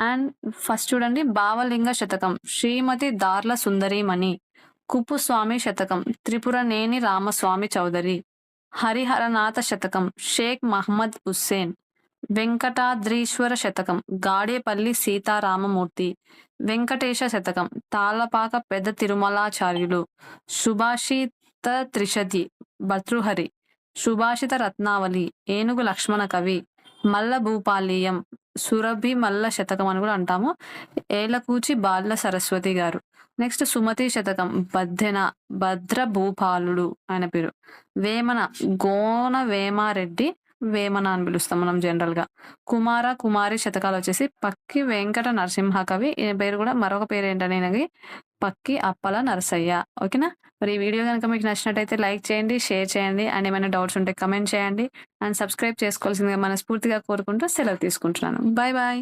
And first చూడండి 'భావలింగ శతకం', 'శ్రీమతి దార్ల సుందరీమణి', 'కుప్పుస్వామి శతకం', 'త్రిపురనేని రామస్వామి చౌదరి', 'హరిహరనాథ శతకం', 'షేక్ మహ్మద్ హుస్సేన్', 'వెంకటాద్రీశ్వర శతకం', 'గాడేపల్లి సీతారామమూర్తి', 'వెంకటేశ శతకం', 'తాళ్లపాక పెద్ద తిరుమలాచార్యులు', 'సుభాషిత త్రిశతి', 'భర్తృహరి', 'సుభాషిత రత్నావళి', 'ఏనుగు లక్ష్మణ కవి', 'మల్ల భూపాలీయం', 'సురభి మల్ల శతకం' అని కూడా అంటాము. 'ఏలకూచి బాల సరస్వతి' గారు. నెక్స్ట్ 'సుమతి శతకం', బద్దెన భద్రభూపాలుడు ఆయన పేరు. 'వేమన', గోన వేమారెడ్డి, వేమన అని పిలుస్తాం మనం జనరల్‌గా. 'కుమార కుమారి' శతకాలొచ్చేసి పక్కి వెంకట నరసింహ కవి. ఈయన పేరు కూడా మరొక పేరేంటంటే ఈయనకి పక్కి అప్పల నరసయ్య. ఓకేనా? మరి ఈ వీడియో గనుక మీకు నచ్చినట్టయితే లైక్ చేయండి, షేర్ చేయండి. అండ్ ఏమైనా డౌట్స్ ఉంటే కామెంట్ చేయండి. అండ్ సబ్స్క్రైబ్ చేసుకోవాల్సిందిగా మనస్ఫూర్తిగా కోరుకుంటూ సెలవు తీసుకుంటున్నాను. Bye bye.